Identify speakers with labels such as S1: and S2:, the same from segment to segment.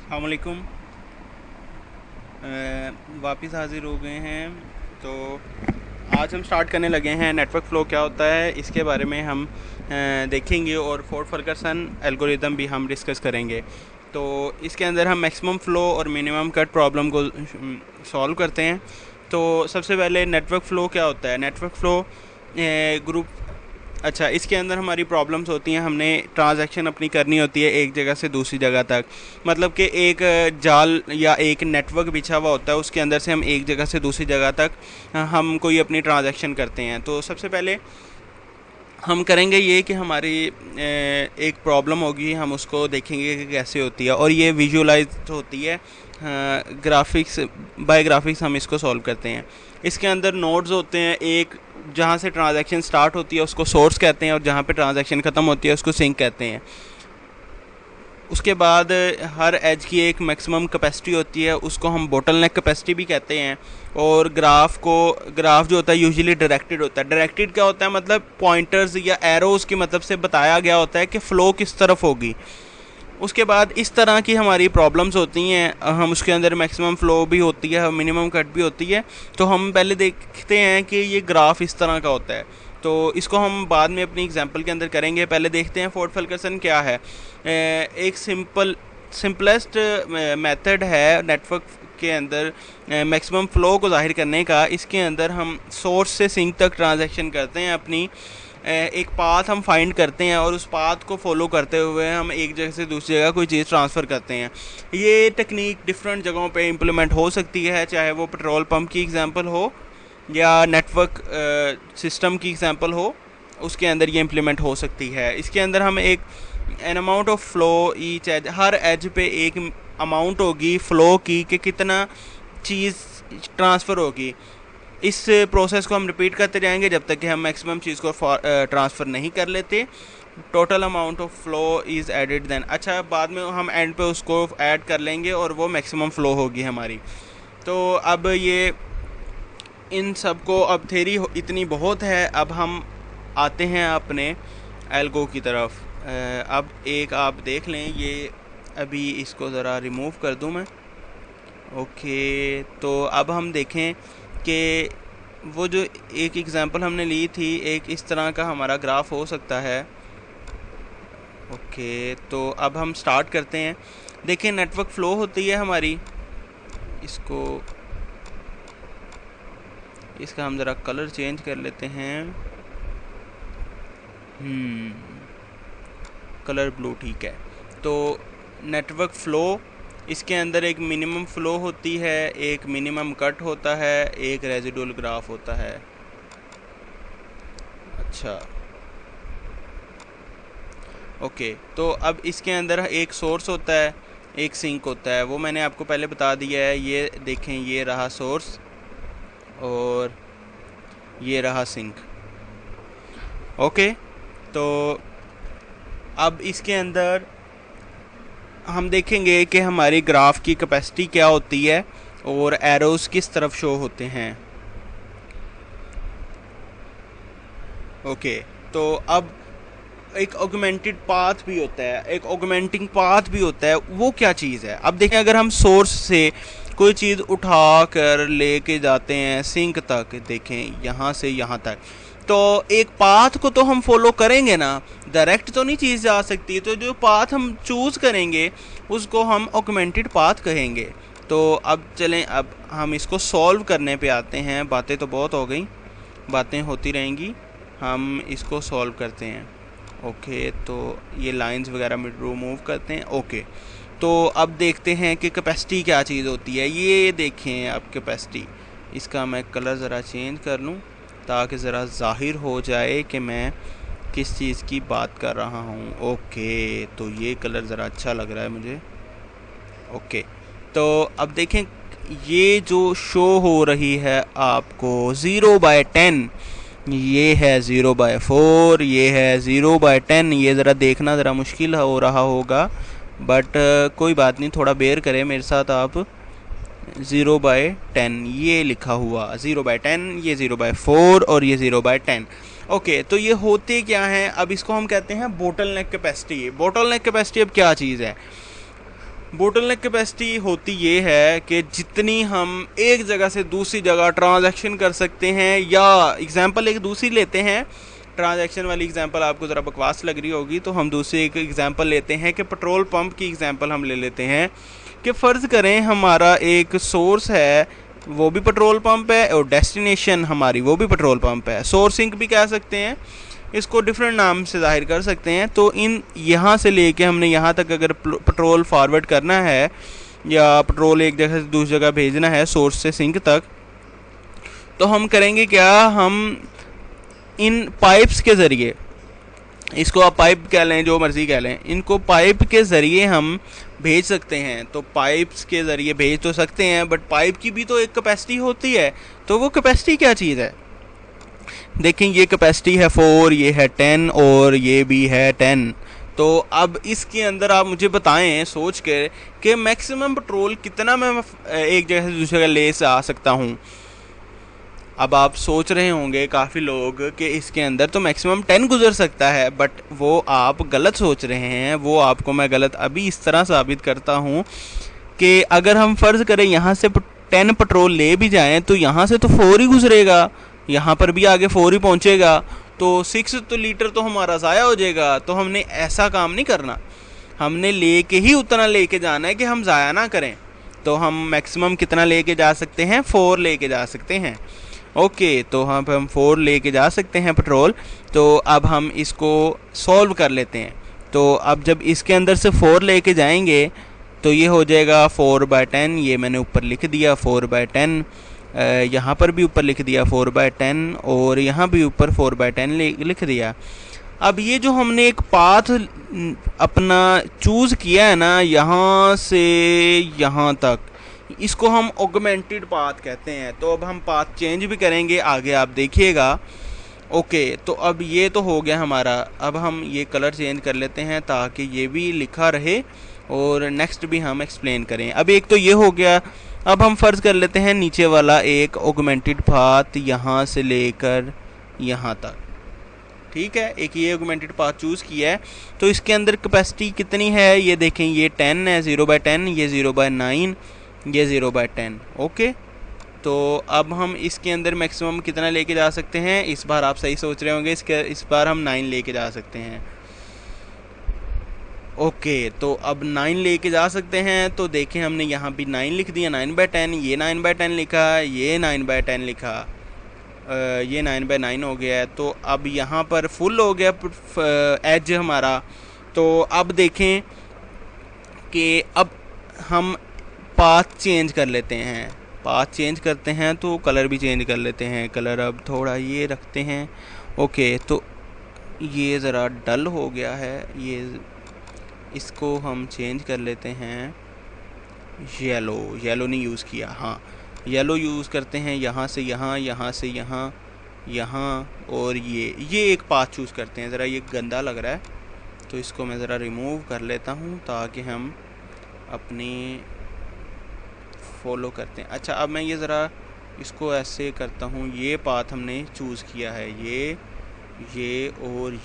S1: अस्सलामुअलैकुम। वापस हाज़िर हो गए हैं। तो आज हम स्टार्ट करने लगे हैं नेटवर्क फ़्लो क्या होता है, इसके बारे में हम देखेंगे और फोर्ड फर्गसन एल्गोरिदम भी हम डिस्कस करेंगे। तो इसके अंदर हम मैक्सिमम फ़्लो और मिनिमम कट प्रॉब्लम को सॉल्व करते हैं। तो सबसे पहले नेटवर्क फ़्लो क्या होता है। नेटवर्क फ़्लो ग्रुप अच्छा, इसके अंदर हमारी प्रॉब्लम्स होती हैं। हमने ट्रांजैक्शन अपनी करनी होती है एक जगह से दूसरी जगह तक, मतलब कि एक जाल या एक नेटवर्क बिछा हुआ होता है, उसके अंदर से हम एक जगह से दूसरी जगह तक हम कोई अपनी ट्रांजैक्शन करते हैं। तो सबसे पहले हम करेंगे ये कि हमारी एक प्रॉब्लम होगी, हम उसको देखेंगे कि कैसे होती है, और ये विजुअलाइज होती है ग्राफिक्स बाय ग्राफिक्स हम इसको सॉल्व करते हैं। इसके अंदर नोड्स होते हैं, एक जहाँ से ट्रांजैक्शन स्टार्ट होती है उसको सोर्स कहते हैं, और जहाँ पे ट्रांजैक्शन ख़त्म होती है उसको सिंक कहते हैं। उसके बाद हर एज की एक मैक्सिमम कैपेसिटी होती है, उसको हम बोटलनेक कैपेसिटी भी कहते हैं। और ग्राफ जो होता है यूजुअली डायरेक्टेड होता है। डायरेक्टेड क्या होता है, मतलब पॉइंटर्स या एरोज़ की मदद से बताया गया होता है कि फ़्लो किस तरफ होगी। उसके बाद इस तरह की हमारी प्रॉब्लम्स होती हैं, हम उसके अंदर मैक्सिमम फ़्लो भी होती है, मिनिमम कट भी होती है। तो हम पहले देखते हैं कि ये ग्राफ इस तरह का होता है, तो इसको हम बाद में अपनी एग्जांपल के अंदर करेंगे। पहले देखते हैं फोर्ड फर्गसन क्या है। एक सिंपलेस्ट मेथड है नेटवर्क के अंदर मैक्सिमम फ़्लो को ज़ाहिर करने का। इसके अंदर हम सोर्स से सिंक तक ट्रांजैक्शन करते हैं, अपनी एक पाथ हम फाइंड करते हैं, और उस पाथ को फॉलो करते हुए हम एक जगह से दूसरी जगह कोई चीज़ ट्रांसफ़र करते हैं। ये टेक्निक डिफरेंट जगहों पे इम्प्लीमेंट हो सकती है, चाहे वो पेट्रोल पंप की एग्जांपल हो या नेटवर्क सिस्टम की एग्जांपल हो, उसके अंदर ये इम्प्लीमेंट हो सकती है। इसके अंदर हम एक an amount of flow each edge, हर एज पे एक अमाउंट होगी फ़्लो की कि कितना चीज़ ट्रांसफ़र होगी। इस प्रोसेस को हम रिपीट करते जाएंगे जब तक कि हम मैक्सिमम चीज़ को ट्रांसफ़र नहीं कर लेते। Total amount of flow is added then, अच्छा बाद में हम एंड पे उसको ऐड कर लेंगे और वो मैक्सिमम फ़्लो होगी हमारी। तो अब ये इन सब को अब थेरी इतनी बहुत है। अब हम आते हैं अपने एल्गो की तरफ। अब एक आप देख लें, ये अभी इसको ज़रा रिमूव कर दूं मैं। ओके, तो अब हम देखें कि वो जो एक एग्ज़ाम्पल हमने ली थी, एक इस तरह का हमारा ग्राफ हो सकता है। ओके, तो अब हम स्टार्ट करते हैं। देखें नेटवर्क फ़्लो होती है हमारी, इसका हम ज़रा कलर चेंज कर लेते हैं। कलर ब्लू ठीक है। तो नेटवर्क फ़्लो, इसके अंदर एक मिनिमम फ़्लो होती है, एक मिनिमम कट होता है, एक रेजिडुअल ग्राफ होता है। अच्छा, ओके, तो अब इसके अंदर एक सोर्स होता है, एक सिंक होता है, वो मैंने आपको पहले बता दिया है। ये देखें, ये रहा सोर्स और ये रहा सिंक। ओके, तो अब इसके अंदर हम देखेंगे कि हमारी ग्राफ की कैपेसिटी क्या होती है और एरोज़ किस तरफ शो होते हैं। ओके, तो अब एक ऑगमेंटेड पाथ भी होता है, एक ऑगमेंटिंग पाथ भी होता है। वो क्या चीज़ है, अब देखें, अगर हम सोर्स से कोई चीज़ उठा कर लेके जाते हैं सिंक तक, देखें यहाँ से यहाँ तक, तो एक पाथ को तो हम फॉलो करेंगे ना, डायरेक्ट तो नहीं चीज़ जा सकती। तो जो पाथ हम चूज़ करेंगे उसको हम ऑगमेंटेड पाथ कहेंगे। तो अब चलें, अब हम इसको सॉल्व करने पे आते हैं। बातें तो बहुत हो गई, बातें होती रहेंगी, हम इसको सॉल्व करते हैं। ओके, तो ये लाइंस वगैरह में रिमूव करते हैं। ओके, तो अब देखते हैं कि कैपेसिटी क्या चीज़ होती है। ये देखें अब कैपेसिटी, इसका मैं कलर ज़रा चेंज कर लूँ ताकि ज़रा ज़ाहिर हो जाए कि मैं किस चीज़ की बात कर रहा हूँ। ओके, तो ये कलर ज़रा अच्छा लग रहा है मुझे। ओके, तो अब देखें, ये जो शो हो रही है आपको 0/10, ये है 0/4, ये है 0/10। ये ज़रा देखना ज़रा मुश्किल हो रहा होगा, बट कोई बात नहीं, थोड़ा बेयर करें मेरे साथ आप। 0/10 ये लिखा हुआ, 0/10, ये 0/4 और ये 0/10। ओके, तो ये होते क्या हैं, अब इसको हम कहते हैं बोटल नेक कैपेसिटी। बोटल नेक कैपेसिटी अब क्या चीज़ है, बोटलनेक कैपेसिटी होती ये है कि जितनी हम एक जगह से दूसरी जगह ट्रांजैक्शन कर सकते हैं, या एग्जांपल एक दूसरी लेते हैं। ट्रांजैक्शन वाली एग्जांपल आपको ज़रा बकवास लग रही होगी, तो हम दूसरी एक एग्जांपल लेते हैं कि पेट्रोल पंप की एग्जांपल हम ले लेते हैं कि फ़र्ज़ करें हमारा एक सोर्स है, वो भी पेट्रोल पंप है, और डेस्टिनेशन हमारी वो भी पेट्रोल पंप है। सोर्सिंग भी कह सकते हैं, इसको डिफरेंट नाम से ज़ाहिर कर सकते हैं। तो इन यहाँ से लेके हमने यहाँ तक अगर पेट्रोल फॉरवर्ड करना है या पेट्रोल एक जगह से दूसरी जगह भेजना है सोर्स से सिंक तक, तो हम करेंगे क्या, हम इन पाइप्स के ज़रिए, इसको आप पाइप कह लें जो मर्ज़ी कह लें, इनको पाइप के ज़रिए हम भेज सकते हैं। तो पाइप्स के ज़रिए भेज तो सकते हैं, बट पाइप की भी तो एक कैपेसिटी होती है। तो वो कैपेसिटी क्या चीज़ है? देखें, ये कैपेसिटी है 4, ये है 10 और ये भी है 10। तो अब इसके अंदर आप मुझे बताएं सोच के कि मैक्सिमम पेट्रोल कितना मैं एक जगह से दूसरी जगह ले आ सकता हूँ। अब आप सोच रहे होंगे काफ़ी लोग कि इसके अंदर तो मैक्सिमम 10 गुजर सकता है, बट वो आप गलत सोच रहे हैं। वो आपको मैं गलत अभी इस तरह साबित करता हूँ कि अगर हम फ़र्ज़ करें यहाँ से 10 पेट्रोल ले भी जाएं तो यहाँ से तो 4 ही गुजरेगा, यहाँ पर भी आगे 4 ही पहुँचेगा, तो 6 तो लीटर तो हमारा ज़ाया हो जाएगा। तो हमने ऐसा काम नहीं करना, हमने लेके ही उतना लेके जाना है कि हम ज़ाया ना करें। तो हम मैक्सिमम कितना लेके जा सकते हैं? 4 लेके जा सकते हैं। ओके, तो हम 4 लेके जा सकते हैं पेट्रोल। तो अब हम इसको सॉल्व कर लेते हैं। तो अब जब इसके अंदर से 4 लेके जाएंगे तो ये हो जाएगा 4/10। ये मैंने ऊपर लिख दिया 4/10, यहाँ पर भी ऊपर लिख दिया 4/10 और यहाँ भी ऊपर 4/10 लिख दिया। अब ये जो हमने एक पाथ अपना चूज़ किया है ना, यहाँ से यहाँ तक, इसको हम ऑगमेंटेड पाथ कहते हैं। तो अब हम पाथ चेंज भी करेंगे, आगे आप देखिएगा। ओके, तो अब ये तो हो गया हमारा। अब हम ये कलर चेंज कर लेते हैं ताकि ये भी लिखा रहे और नेक्स्ट भी हम एक्सप्लेन करें। अब एक तो ये हो गया। अब हम फ़र्ज़ कर लेते हैं नीचे वाला एक ऑगमेंटेड पाथ यहाँ से लेकर यहाँ तक, ठीक है। एक ये ऑगमेंटेड पाथ चूज़ किया है। तो इसके अंदर कैपेसिटी कितनी है ये देखें, ये 10 है, 0/10, ये 0/9, ये 0/10। ओके, तो अब हम इसके अंदर मैक्सिमम कितना लेके जा सकते हैं? इस बार आप सही सोच रहे होंगे, इस बार हम 9 लेके जा सकते हैं। ओके, तो अब 9 लेके जा सकते हैं। तो देखें, हमने यहाँ भी 9 लिख दिया, 9/10, ये 9/10 लिखा, ये 9/10 लिखा, ये 9/9 हो गया है। तो अब यहाँ पर फुल हो गया एज हमारा। तो अब देखें कि अब हम पाथ चेंज कर लेते हैं। पाथ चेंज करते हैं तो कलर भी चेंज कर लेते हैं। कलर अब थोड़ा ये रखते हैं। ओके, तो ये ज़रा डल हो गया है, ये इसको हम चेंज कर लेते हैं येलो। येलो नहीं यूज़ किया, हाँ येलो यूज़ करते हैं। यहाँ से यहाँ, यहाँ से यहाँ, यहाँ और ये एक पाथ चूज़ करते हैं। ज़रा ये गंदा लग रहा है तो इसको मैं ज़रा रिमूव कर लेता हूँ ताकि हम अपनी फॉलो करते हैं। अच्छा, अब मैं ये ज़रा इसको ऐसे करता हूँ। ये पाथ हमने चूज़ किया है, ये और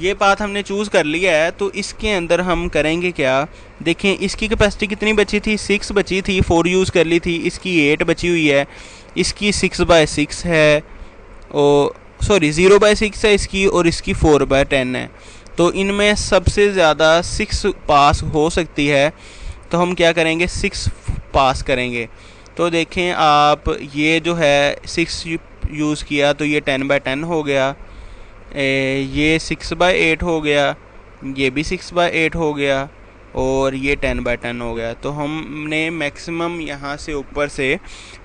S1: ये पाथ हमने चूज़ कर लिया है। तो इसके अंदर हम करेंगे क्या, देखें इसकी कैपेसिटी कितनी बची थी? 6 बची थी, 4 यूज़ कर ली थी। इसकी 8 बची हुई है, इसकी 6/6 है, और सॉरी 0/6 है इसकी, और इसकी 4/10 है। तो इनमें सबसे ज़्यादा 6 पास हो सकती है। तो हम क्या करेंगे, 6 पास करेंगे। तो देखें आप, ये जो है 6 यूज़ किया तो ये 10/10 हो गया, ये 6/8 हो गया, ये भी 6/8 हो गया, और ये 10/10 हो गया। तो हमने मैक्सिमम यहाँ से ऊपर से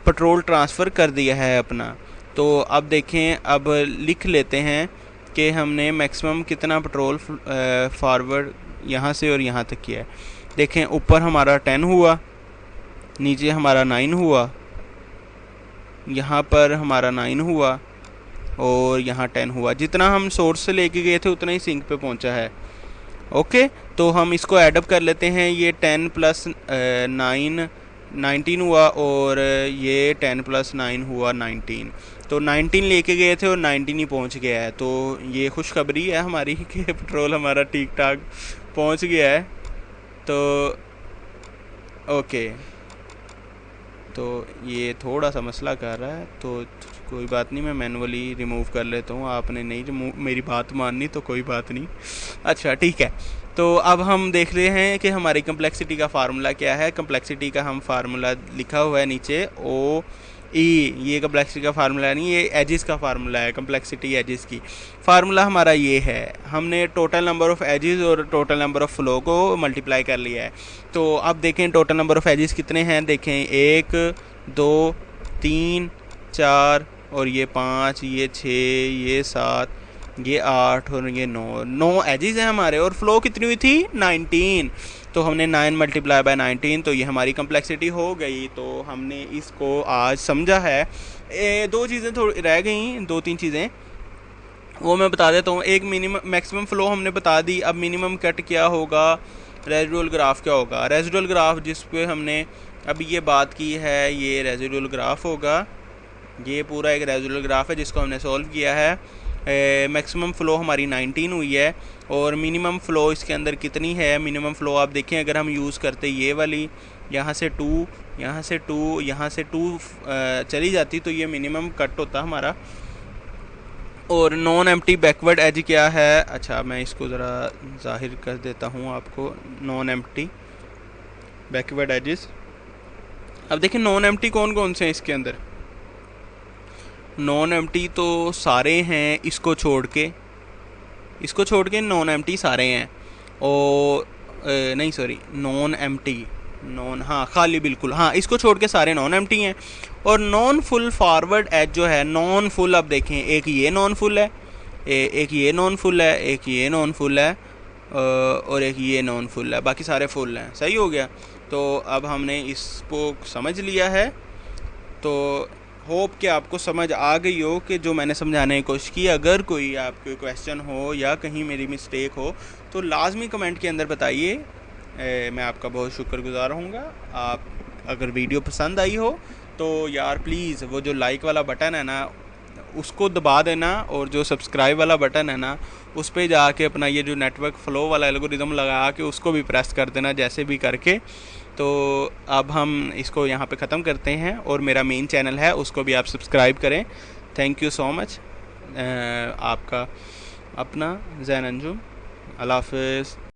S1: पेट्रोल ट्रांसफ़र कर दिया है अपना। तो अब देखें, अब लिख लेते हैं कि हमने मैक्सिमम कितना पेट्रोल फॉरवर्ड यहाँ से और यहाँ तक किया है। देखें, ऊपर हमारा 10 हुआ, नीचे हमारा 9 हुआ, यहाँ पर हमारा 9 हुआ और यहाँ 10 हुआ। जितना हम सोर्स से लेके गए थे उतना ही सिंक पे पहुँचा है। ओके, तो हम इसको ऐडअप कर लेते हैं। ये 10 + 9 19 हुआ, और ये 10 + 9 हुआ 19। तो 19 लेके गए थे और 19 ही पहुँच गया है। तो ये खुशखबरी है हमारी कि पेट्रोल हमारा ठीक ठाक पहुँच गया है। तो ओके, तो ये थोड़ा सा मसला कर रहा है, तो कोई बात नहीं, मैं मैनुअली रिमूव कर लेता हूँ। आपने नहीं रिमूव मेरी बात माननी तो कोई बात नहीं। अच्छा ठीक है, तो अब हम देख रहे हैं कि हमारी कम्प्लेक्सिटी का फार्मूला क्या है। कम्प्लेक्सिटी का हम फार्मूला लिखा हुआ है नीचे, ओ ई। ये कम्प्लेक्सिटी का फार्मूला नहीं, ये एजिस का फार्मूला है, कम्प्लेक्सिटी एजिस की। फार्मूला हमारा ये है, हमने टोटल नंबर ऑफ़ एजिस और टोटल नंबर ऑफ़ फ्लो को मल्टीप्लाई कर लिया है। तो अब देखें टोटल नंबर ऑफ़ एजिस कितने हैं, देखें 1 2 3 4 और ये 5, ये 6, ये 7, ये 8 और ये 9 एजिस हैं हमारे। और फ्लो कितनी हुई थी, 19। तो हमने 9 मल्टीप्लाई बाय 19, तो ये हमारी कम्प्लेक्सिटी हो गई। तो हमने इसको आज समझा है। दो चीज़ें थोड़ी रह गई, 2-3 चीज़ें वो मैं बता देता हूँ। एक मिनिमम मैक्सिमम फ़्लो हमने बता दी, अब मिनिमम कट क्या होगा, रेजिडुअल ग्राफ क्या होगा। रेजिडुअल ग्राफ जिस पे हमने अभी ये बात की है, ये रेजिडुअल ग्राफ होगा। ये पूरा एक रेजिडुअल ग्राफ है जिसको हमने सॉल्व किया है। मैक्सिमम फ़्लो हमारी 19 हुई है और मिनिमम फ़्लो इसके अंदर कितनी है। मिनिमम फ़्लो आप देखें, अगर हम यूज़ करते ये वाली, यहाँ से 2, यहाँ से 2, यहाँ से 2 चली जाती, तो ये मिनिमम कट होता हमारा। और नॉन एम्प्टी बैकवर्ड एज क्या है, अच्छा मैं इसको ज़रा ज़ाहिर कर देता हूँ आपको। नॉन एम्प्टी बैकवर्ड एजिस, अब देखिए नॉन एम्प्टी कौन कौन से हैं इसके अंदर। नॉन एम्प्टी तो सारे हैं, इसको छोड़ के नॉन एम्प्टी सारे हैं। और नहीं सॉरी, नॉन एम्प्टी, नॉन, हाँ खाली, बिल्कुल हाँ, इसको छोड़ के सारे नॉन एम्प्टी हैं। और नॉन फुल फॉरवर्ड एज जो है, नॉन फुल, अब देखें एक ये नॉन फुल है, एक ये नॉन फुल है, एक ये नॉन फुल है और एक ये नॉन फुल है, बाकी सारे फुल हैं। सही हो गया। तो अब हमने इसको समझ लिया है। तो होप कि आपको समझ आ गई हो कि जो मैंने समझाने की कोशिश की। अगर कोई आपको क्वेश्चन हो या कहीं मेरी मिस्टेक हो तो लाजमी कमेंट के अंदर बताइए। मैं आपका बहुत शुक्रगुजार होऊंगा। आप अगर वीडियो पसंद आई हो तो यार प्लीज़ वो जो लाइक वाला बटन है ना उसको दबा देना, और जो सब्सक्राइब वाला बटन है ना उस पर जाके अपना ये जो नेटवर्क फ़्लो वाला एल्गोरिदम लगा के उसको भी प्रेस कर देना, जैसे भी करके। तो अब हम इसको यहाँ पे ख़त्म करते हैं और मेरा मेन चैनल है उसको भी आप सब्सक्राइब करें। Thank you so much. आपका अपना ज़ैन अंजुम। अल्लाह हाफ़िज़।